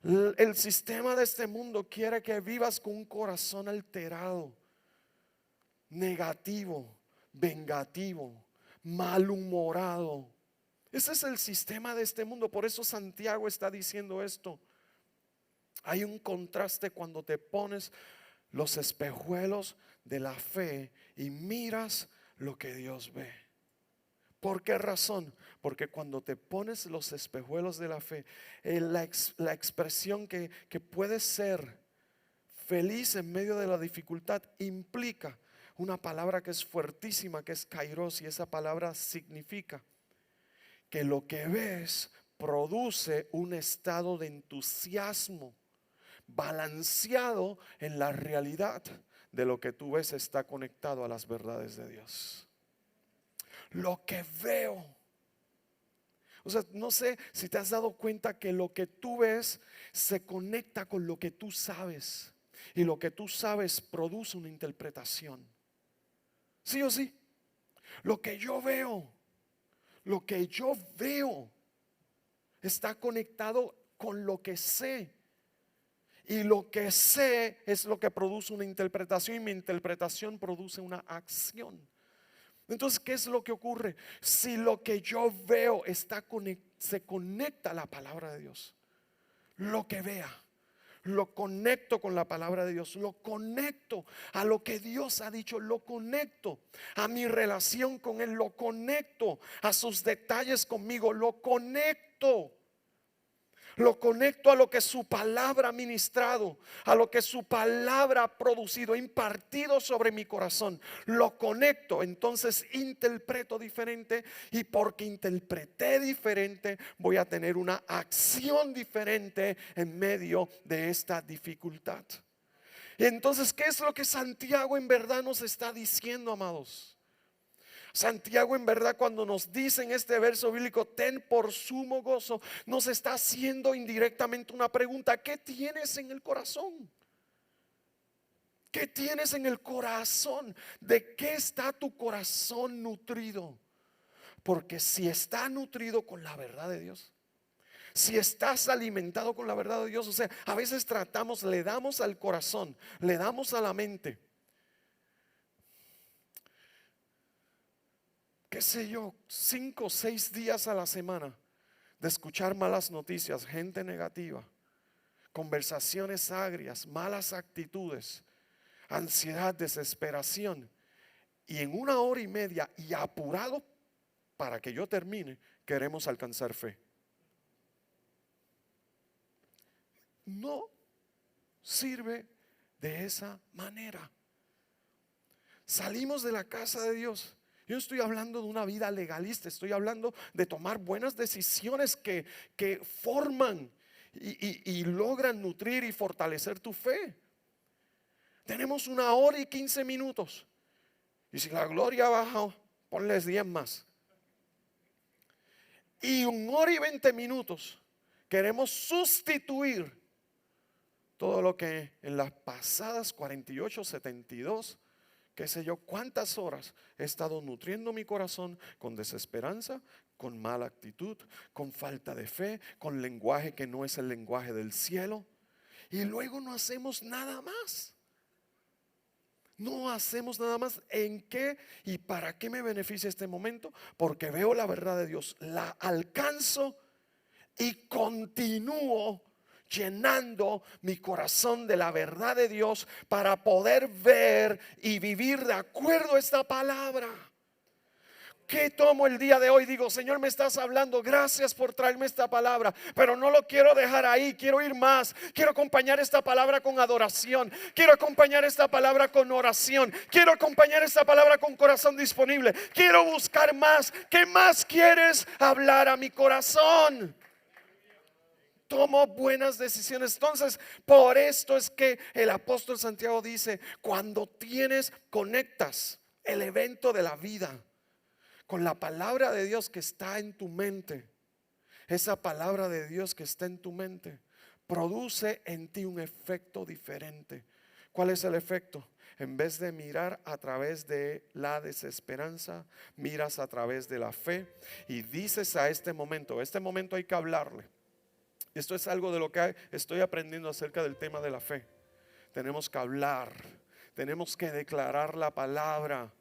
El sistema de este mundo quiere que vivas con un corazón alterado, negativo, vengativo, malhumorado. Ese es el sistema de este mundo. Por eso Santiago está diciendo esto. Hay un contraste cuando te pones los espejuelos de la fe y miras lo que Dios ve. ¿Por qué razón? Porque cuando te pones los espejuelos de la fe, la expresión que puedes ser feliz en medio de la dificultad implica una palabra que es fuertísima, que es kairos, y esa palabra significa que lo que ves produce un estado de entusiasmo balanceado en la realidad de lo que tú ves está conectado a las verdades de Dios. Lo que veo, o sea, no sé si te has dado cuenta que lo que tú ves se conecta con lo que tú sabes, y lo que tú sabes produce una interpretación. ¿Sí o sí? Lo que yo veo está conectado con lo que sé. Y lo que sé es lo que produce una interpretación, y mi interpretación produce una acción. Entonces, ¿qué es lo que ocurre? Si lo que yo veo se conecta a la palabra de Dios, lo que vea, lo conecto con la palabra de Dios, lo conecto a lo que Dios ha dicho, lo conecto a mi relación con Él, lo conecto a sus detalles conmigo, lo conecto a lo que su palabra ha ministrado, a lo que su palabra ha producido, impartido sobre mi corazón. Lo conecto, entonces interpreto diferente, y porque interpreté diferente voy a tener una acción diferente en medio de esta dificultad. Y entonces, ¿qué es lo que Santiago en verdad nos está diciendo, amados? Santiago en verdad, cuando nos dice en este verso bíblico: ten por sumo gozo, nos está haciendo indirectamente una pregunta: ¿qué tienes en el corazón? ¿Qué tienes en el corazón? ¿De qué está tu corazón nutrido? Porque si está nutrido con la verdad de Dios, si estás alimentado con la verdad de Dios, o sea, a veces tratamos, le damos al corazón, le damos a la mente, qué sé yo, 5 o 6 días a la semana de escuchar malas noticias, gente negativa, conversaciones agrias, malas actitudes, ansiedad, desesperación. Y en 1 hora y media y apurado para que yo termine, queremos alcanzar fe. No sirve de esa manera. Salimos de la casa de Dios. Yo no estoy hablando de una vida legalista, estoy hablando de tomar buenas decisiones que forman y logran nutrir y fortalecer tu fe. Tenemos 1 hora y 15 minutos. Y si la gloria baja, ponles 10 más. Y 1 hora y 20 minutos queremos sustituir todo lo que en las pasadas 48, 72, qué sé yo, cuántas horas he estado nutriendo mi corazón con desesperanza, con mala actitud, con falta de fe, con lenguaje que no es el lenguaje del cielo. Y luego no hacemos nada más. No hacemos nada más. ¿En qué y para qué me beneficia este momento? Porque veo la verdad de Dios, la alcanzo y continúo llenando mi corazón de la verdad de Dios para poder ver y vivir de acuerdo a esta palabra. ¿Qué tomo el día de hoy? Digo, Señor, me estás hablando, gracias por traerme esta palabra, pero no lo quiero dejar ahí, quiero ir más. Quiero acompañar esta palabra con adoración, quiero acompañar esta palabra con oración, quiero acompañar esta palabra con corazón disponible, quiero buscar más. ¿Qué más quieres hablar a mi corazón? Tomo buenas decisiones. Entonces, por esto es que el apóstol Santiago dice, cuando conectas el evento de la vida con la palabra de Dios que está en tu mente, esa palabra de Dios que está en tu mente produce en ti un efecto diferente. ¿Cuál es el efecto? En vez de mirar a través de la desesperanza, miras a través de la fe y dices a este momento hay que hablarle. Esto es algo de lo que estoy aprendiendo acerca del tema de la fe. Tenemos que hablar, tenemos que declarar la palabra.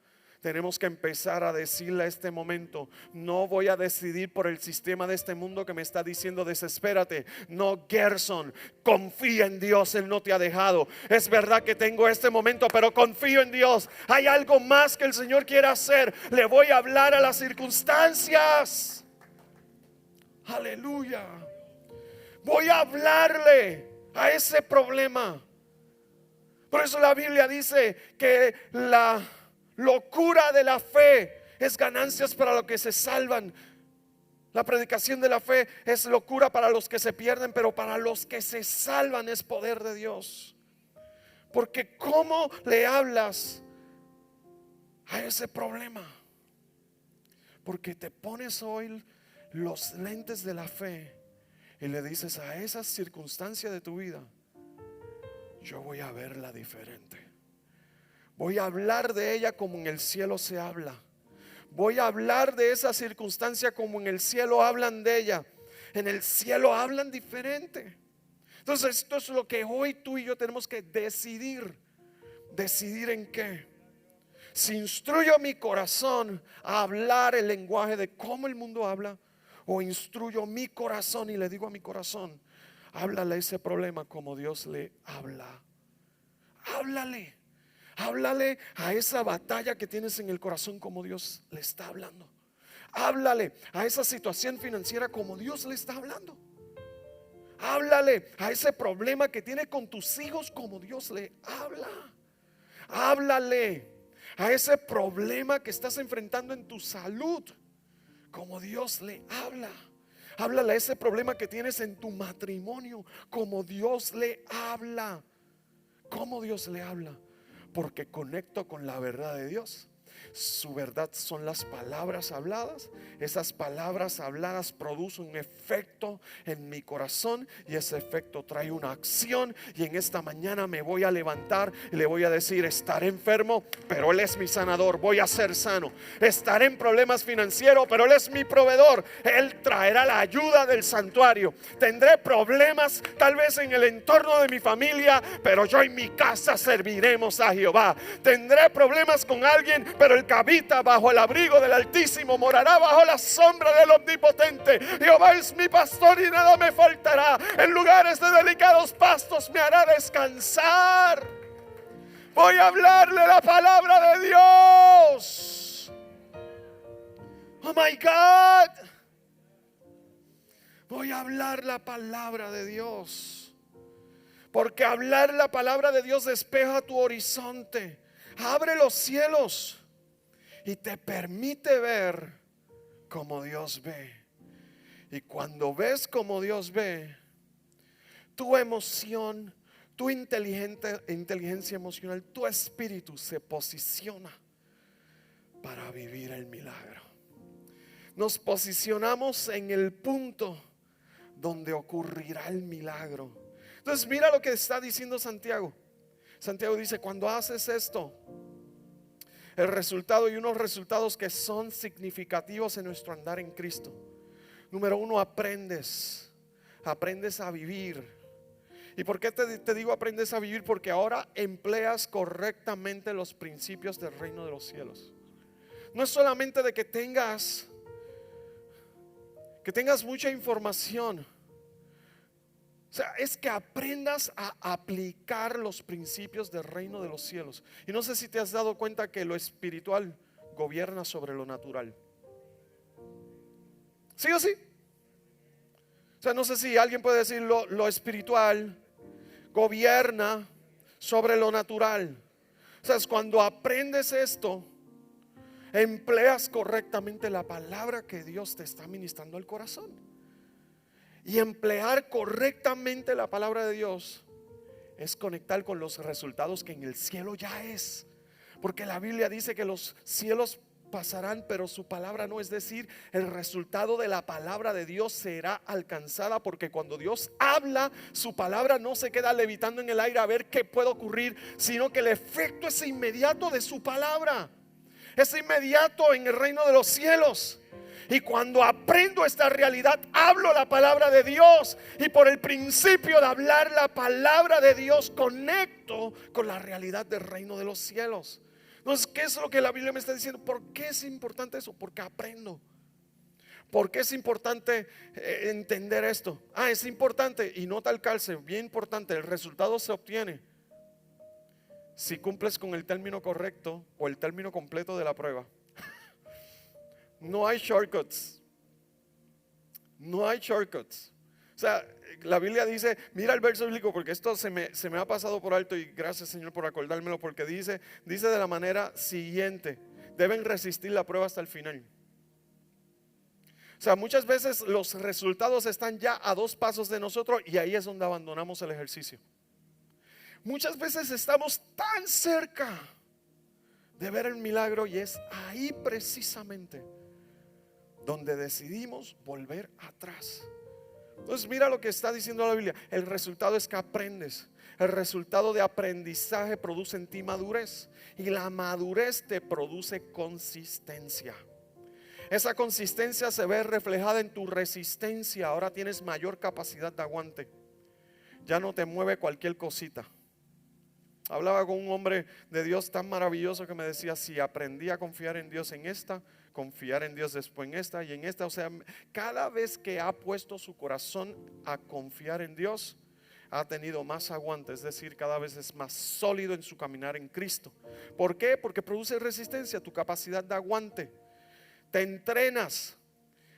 Tenemos que empezar a decirle a este momento, no voy a decidir por el sistema de este mundo que me está diciendo desespérate. No, Gerson, confía en Dios, Él no te ha dejado. Es verdad que tengo este momento, pero confío en Dios. Hay algo más que el Señor quiere hacer. Le voy a hablar a las circunstancias. Aleluya. Voy a hablarle a ese problema. Por eso la Biblia dice que la locura de la fe es ganancias para los que se salvan. La predicación de la fe es locura para los que se pierden, pero para los que se salvan es poder de Dios. Porque ¿cómo le hablas a ese problema? Porque te pones hoy los lentes de la fe y le dices a esa circunstancia de tu vida, yo voy a verla diferente. Voy a hablar de ella como en el cielo se habla. Voy a hablar de esa circunstancia como en el cielo hablan de ella. En el cielo hablan diferente. Entonces esto es lo que hoy tú y yo tenemos que decidir. ¿Decidir en qué? Si instruyo mi corazón a hablar el lenguaje de cómo el mundo habla, o instruyo mi corazón y le digo a mi corazón, háblale a ese problema como Dios le habla. Háblale. Háblale a esa batalla que tienes en el corazón como Dios le está hablando. Háblale a esa situación financiera como Dios le está hablando. Háblale a ese problema que tiene con tus hijos como Dios le habla. Háblale a ese problema que estás enfrentando en tu salud como Dios le habla. Háblale a ese problema que tienes en tu matrimonio como Dios le habla. ¿Cómo Dios le habla? Porque conecto con la verdad de Dios. Su verdad son las palabras habladas. Esas palabras habladas producen un efecto en mi corazón y ese efecto trae una acción. Y en esta mañana me voy a levantar y le voy a decir: estaré enfermo, pero Él es mi sanador, voy a ser sano. Estaré en problemas financieros, pero Él es mi proveedor, Él traerá la ayuda del santuario. Tendré problemas tal vez en el entorno de mi familia, pero yo en mi casa serviremos a Jehová. Tendré problemas con alguien, pero el que habita bajo el abrigo del Altísimo morará bajo la sombra del Omnipotente. Jehová es mi pastor y nada me faltará. En lugares de delicados pastos me hará descansar. Voy a hablarle la palabra de Dios. Oh my God. Voy a hablar la palabra de Dios. Porque hablar la palabra de Dios despeja tu horizonte, abre los cielos y te permite ver como Dios ve. Y cuando ves como Dios ve, tu emoción, tu inteligencia emocional, tu espíritu se posiciona para vivir el milagro. Nos posicionamos en el punto donde ocurrirá el milagro. Entonces mira lo que está diciendo Santiago. Santiago dice: cuando haces esto, el resultado, y unos resultados que son significativos en nuestro andar en Cristo. Número uno, aprendes a vivir. ¿Y por qué te digo aprendes a vivir? Porque ahora empleas correctamente los principios del reino de los cielos. No es solamente de que tengas mucha información. O sea, es que aprendas a aplicar los principios del reino de los cielos. Y no sé si te has dado cuenta que lo espiritual gobierna sobre lo natural. ¿Sí o sí? O sea, no sé si alguien puede decir lo espiritual gobierna sobre lo natural. O sea, es cuando aprendes esto, empleas correctamente la palabra que Dios te está ministrando al corazón. Y emplear correctamente la palabra de Dios es conectar con los resultados que en el cielo ya es. Porque la Biblia dice que los cielos pasarán, pero su palabra no. Es decir, el resultado de la palabra de Dios será alcanzada. Porque cuando Dios habla, su palabra no se queda levitando en el aire a ver qué puede ocurrir, sino que el efecto es inmediato de su palabra. Es inmediato en el reino de los cielos. Y cuando aprendo esta realidad, hablo la palabra de Dios. Y por el principio de hablar la palabra de Dios, conecto con la realidad del reino de los cielos. Entonces, ¿qué es lo que la Biblia me está diciendo? ¿Por qué es importante eso? Porque aprendo. ¿Por qué es importante entender esto? Es importante, y nota el calce, bien importante. El resultado se obtiene si cumples con el término correcto o el término completo de la prueba. No hay shortcuts. No hay shortcuts. O sea, la Biblia dice, mira el verso bíblico, porque esto se me ha pasado por alto, y gracias, Señor, por acordármelo, porque dice de la manera siguiente: deben resistir la prueba hasta el final. O sea, muchas veces los resultados están ya a 2 pasos de nosotros, y ahí es donde abandonamos el ejercicio. Muchas veces estamos tan cerca de ver el milagro, y es ahí precisamente donde decidimos volver atrás. Entonces mira lo que está diciendo la Biblia. El resultado es que aprendes. El resultado de aprendizaje produce en ti madurez, y la madurez te produce consistencia. Esa consistencia se ve reflejada en tu resistencia. Ahora tienes mayor capacidad de aguante. Ya no te mueve cualquier cosita. Hablaba con un hombre de Dios tan maravilloso que me decía: si aprendí a confiar en Dios en esta, confiar en Dios después en esta y en esta. O sea, cada vez que ha puesto su corazón a confiar en Dios, ha tenido más aguante. Es decir, cada vez es más sólido en su caminar en Cristo. ¿Por qué? Porque produce resistencia, tu capacidad de aguante. Te entrenas.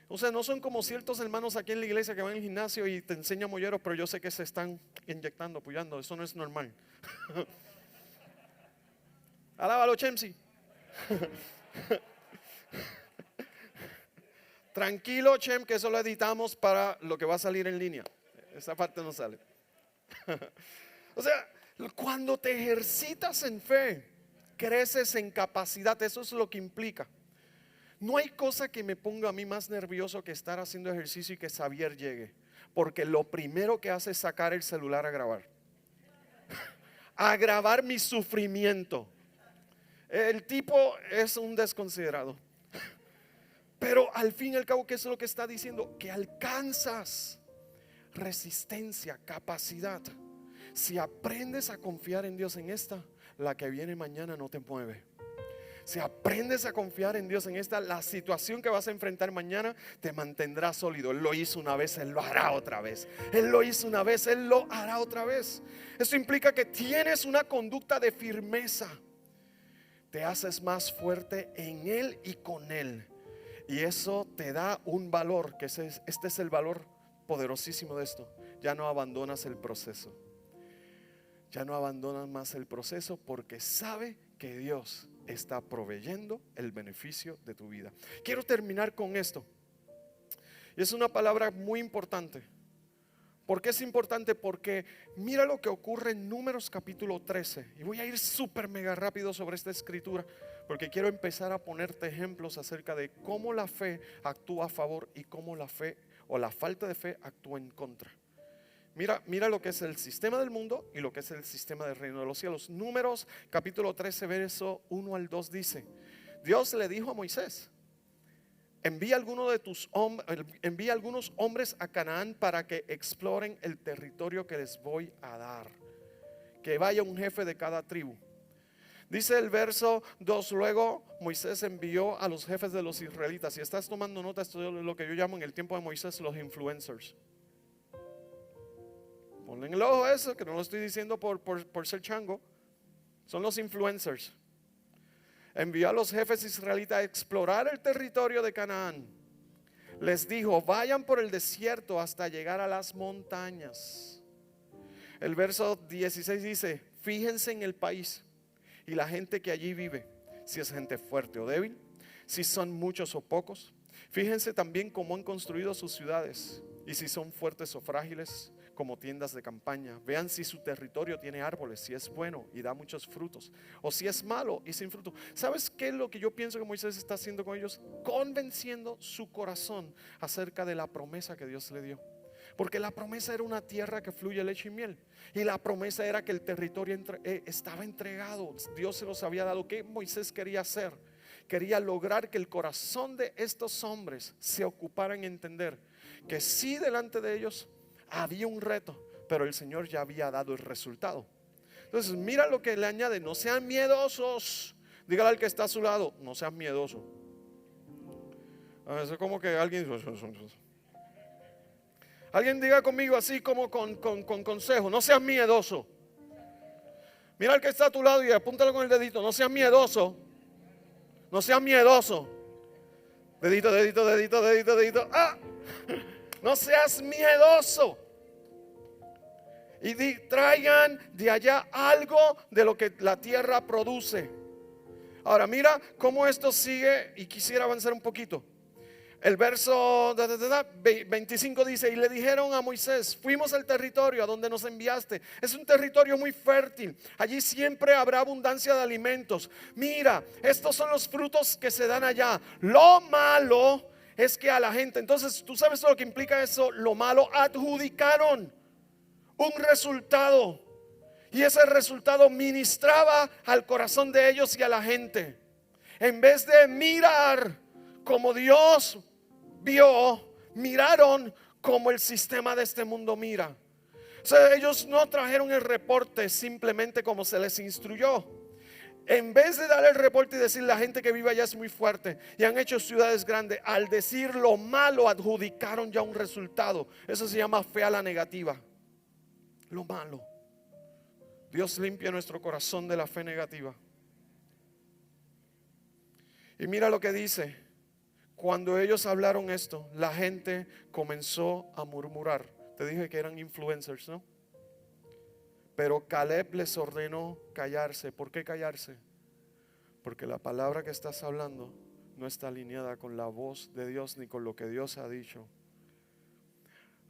O sea, no son como ciertos hermanos aquí en la iglesia que van al gimnasio y te enseñan molleros, pero yo sé que se están inyectando, apoyando. Eso no es normal. Alábalo, Chemsi. Tranquilo, Chem, que eso lo editamos para lo que va a salir en línea. Esa parte no sale. O sea, cuando te ejercitas en fe, creces en capacidad. Eso es lo que implica. No hay cosa que me ponga a mí más nervioso que estar haciendo ejercicio y que Xavier llegue, porque lo primero que hace es sacar el celular a grabar mi sufrimiento. El tipo es un desconsiderado. Pero al fin y al cabo, ¿qué es lo que está diciendo? Que alcanzas resistencia, capacidad. Si aprendes a confiar en Dios en esta, la que viene mañana no te mueve. Si aprendes a confiar en Dios en esta, la situación que vas a enfrentar mañana te mantendrá sólido. Él lo hizo una vez, Él lo hará otra vez. Él lo hizo una vez, Él lo hará otra vez. Eso implica que tienes una conducta de firmeza. Te haces más fuerte en Él y con Él. Y eso te da un valor, que este es el valor poderosísimo de esto. Ya no abandonas el proceso. Ya no abandonas más el proceso porque sabe que Dios está proveyendo el beneficio de tu vida. Quiero terminar con esto. Y es una palabra muy importante. ¿Por qué es importante? Porque mira lo que ocurre en Números capítulo 13. Y voy a ir súper mega rápido sobre esta escritura, porque quiero empezar a ponerte ejemplos acerca de cómo la fe actúa a favor y cómo la fe o la falta de fe actúa en contra. Mira lo que es el sistema del mundo y lo que es el sistema del reino de los cielos. Números capítulo 13 verso 1 al 2 dice: Dios le dijo a Moisés: envía algunos hombres a Canaán para que exploren el territorio que les voy a dar. Que vaya un jefe de cada tribu. Dice el verso 2: luego Moisés envió a los jefes de los israelitas. Si estás tomando nota, esto es lo que yo llamo en el tiempo de Moisés los influencers. Ponle en el ojo eso, que no lo estoy diciendo por ser chango. Son los influencers. Envió a los jefes israelitas a explorar el territorio de Canaán. Les dijo: vayan por el desierto hasta llegar a las montañas. El verso 16 dice: fíjense en el país y la gente que allí vive, si es gente fuerte o débil, si son muchos o pocos. Fíjense también cómo han construido sus ciudades y si son fuertes o frágiles, como tiendas de campaña. Vean si su territorio tiene árboles, si es bueno y da muchos frutos, o si es malo y sin fruto. ¿Sabes qué es lo que yo pienso que Moisés está haciendo con ellos? Convenciendo su corazón acerca de la promesa que Dios le dio. Porque la promesa era una tierra que fluye leche y miel. Y la promesa era que el territorio estaba entregado. Dios se los había dado. ¿Qué Moisés quería hacer? Quería lograr que el corazón de estos hombres se ocupara en entender que sí, delante de ellos había un reto, pero el Señor ya había dado el resultado. Entonces mira lo que le añade: no sean miedosos. Dígale al que está a su lado: no seas miedoso. Eso es como que alguien diga conmigo así como con consejo: no seas miedoso. Mira al que está a tu lado y apúntalo con el dedito: no seas miedoso. No seas miedoso. Dedito, dedito, dedito, dedito, dedito. No seas miedoso. Y traigan de allá algo de lo que la tierra produce. Ahora mira cómo esto sigue, y quisiera avanzar un poquito. El verso 25 dice: y le dijeron a Moisés: fuimos al territorio a donde nos enviaste. Es un territorio muy fértil. Allí siempre habrá abundancia de alimentos. Mira, estos son los frutos que se dan allá. Lo malo es que a la gente, entonces tú sabes lo que implica eso. Lo malo, adjudicaron un resultado, y ese resultado ministraba al corazón de ellos y a la gente. En vez de mirar como Dios vio, miraron como el sistema de este mundo mira. O sea, ellos no trajeron el reporte simplemente como se les instruyó. En vez de dar el reporte y decir: la gente que vive allá es muy fuerte y han hecho ciudades grandes, al decir lo malo adjudicaron ya un resultado. Eso se llama fe a la negativa. Lo malo. Dios limpia nuestro corazón de la fe negativa. Y mira lo que dice: cuando ellos hablaron esto, la gente comenzó a murmurar. Te dije que eran influencers, ¿no? Pero Caleb les ordenó callarse. ¿Por qué callarse? Porque la palabra que estás hablando no está alineada con la voz de Dios ni con lo que Dios ha dicho.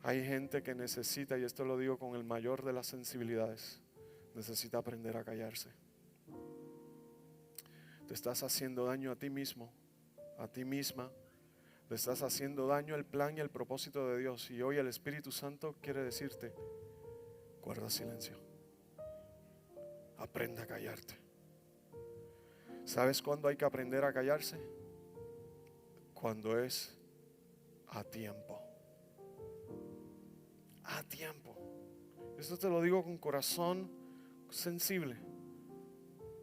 Hay gente que necesita, y esto lo digo con el mayor de las sensibilidades, necesita aprender a callarse. te estás haciendo daño a ti mismo, a ti misma. Le estás haciendo daño al plan y al propósito de Dios. Y hoy el Espíritu Santo quiere decirte: guarda silencio. Aprenda a callarte. ¿Sabes cuándo hay que aprender a callarse? Cuando es a tiempo. A tiempo. Esto te lo digo con corazón sensible,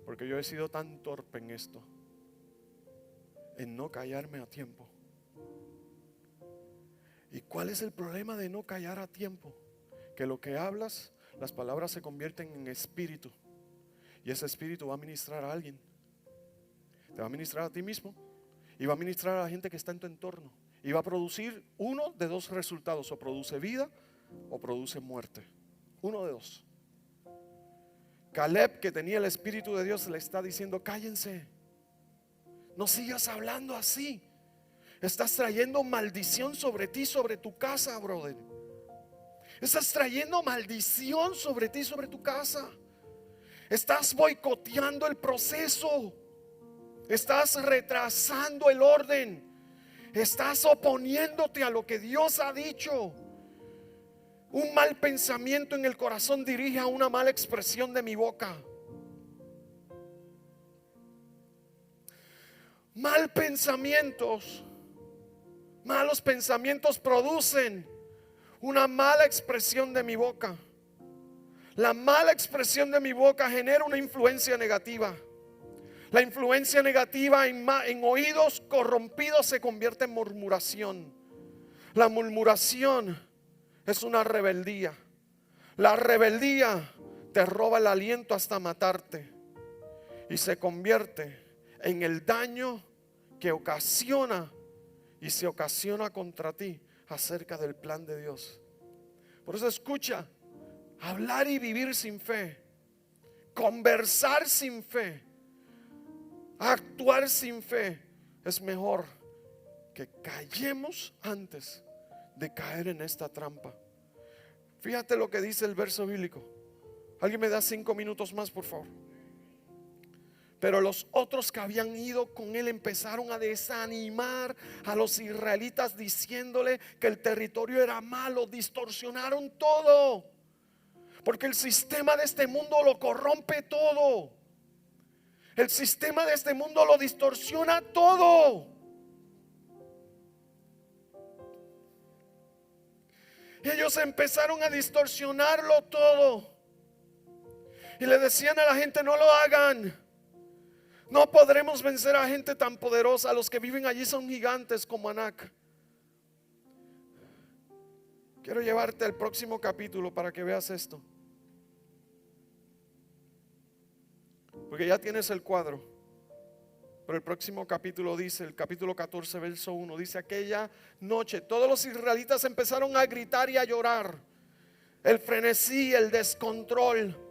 porque yo he sido tan torpe en esto, en no callarme a tiempo. ¿Y cuál es el problema de no callar a tiempo? Que lo que hablas, las palabras se convierten en espíritu, y ese espíritu va a ministrar a alguien. Te va a ministrar a ti mismo y va a ministrar a la gente que está en tu entorno, y va a producir uno de dos resultados: o produce vida o produce muerte. Uno de dos. Caleb, que tenía el Espíritu de Dios, le está diciendo: cállense, no sigas hablando así. Estás trayendo maldición sobre ti, sobre tu casa, brother. Estás trayendo maldición sobre ti, sobre tu casa. Estás boicoteando el proceso. Estás retrasando el orden. Estás oponiéndote a lo que Dios ha dicho. Un mal pensamiento en el corazón dirige a una mala expresión de mi boca. Malos pensamientos producen una mala expresión de mi boca. La mala expresión de mi boca genera una influencia negativa. La influencia negativa en oídos corrompidos se convierte en murmuración. La murmuración es una rebeldía. La rebeldía te roba el aliento hasta matarte, y se convierte en el daño que ocasiona y se ocasiona contra ti acerca del plan de Dios. Por eso escucha: hablar y vivir sin fe, conversar sin fe, actuar sin fe es mejor que callemos antes de caer en esta trampa. Fíjate lo que dice el verso bíblico. ¿Alguien me da 5 minutos más, por favor? Pero los otros que habían ido con él empezaron a desanimar a los israelitas, diciéndole que el territorio era malo. Distorsionaron todo, porque el sistema de este mundo lo corrompe todo. El sistema de este mundo lo distorsiona todo. Ellos empezaron a distorsionarlo todo, y le decían a la gente: no lo hagan. No podremos vencer a gente tan poderosa. Los que viven allí son gigantes como Anac. Quiero llevarte al próximo capítulo para que veas esto, porque ya tienes el cuadro. Pero el próximo capítulo dice, el capítulo 14, verso 1, dice: aquella noche todos los israelitas empezaron a gritar y a llorar. El frenesí, el descontrol.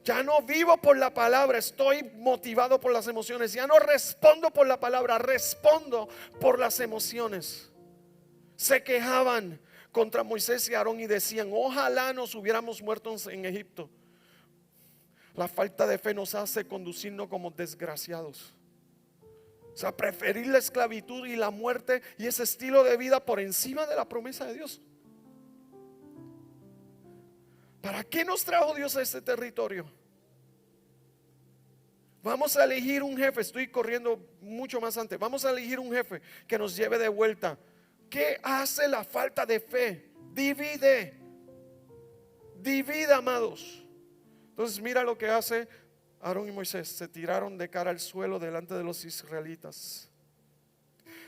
Ya no vivo por la palabra, estoy motivado por las emociones. Ya no respondo por la palabra, respondo por las emociones. Se quejaban contra Moisés y Aarón y decían: ojalá nos hubiéramos muerto en Egipto. La falta de fe nos hace conducirnos como desgraciados. O sea, preferir la esclavitud y la muerte y ese estilo de vida por encima de la promesa de Dios. ¿Para qué nos trajo Dios a este territorio? Vamos a elegir un jefe. Estoy corriendo mucho más antes. Vamos a elegir un jefe que nos lleve de vuelta. ¿Qué hace la falta de fe? Divide. Divide, amados. Entonces mira lo que hace Aarón y Moisés. Se tiraron de cara al suelo delante de los israelitas.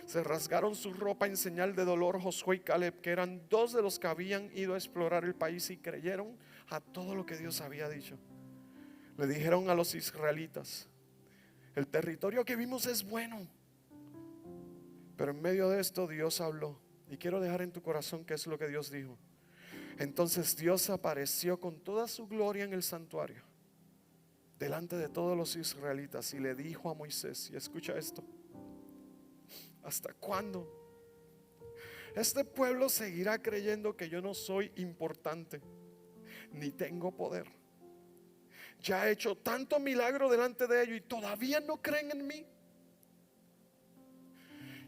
Se rasgaron su ropa en señal de dolor. Josué y Caleb, que eran dos de los que habían ido a explorar el país y creyeron a todo lo que Dios había dicho, le dijeron a los israelitas: el territorio que vimos es bueno. Pero en medio de esto Dios habló, y quiero dejar en tu corazón qué es lo que Dios dijo. Entonces Dios apareció con toda su gloria en el santuario delante de todos los israelitas, y le dijo a Moisés, y escucha esto: ¿hasta cuándo este pueblo seguirá creyendo que yo no soy importante ni tengo poder? Ya he hecho tanto milagro delante de ellos y todavía no creen en mí.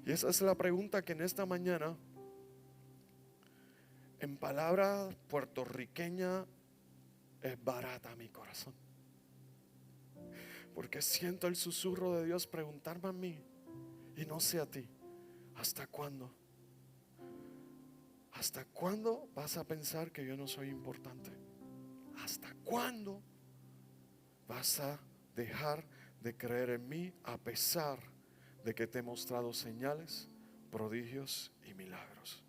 Y esa es la pregunta que en esta mañana, en palabra puertorriqueña, es barata a mi corazón. Porque siento el susurro de Dios preguntarme a mí y no sé a ti: ¿hasta cuándo? ¿Hasta cuándo vas a pensar que yo no soy importante? ¿Hasta cuándo vas a dejar de creer en mí a pesar de que te he mostrado señales, prodigios y milagros?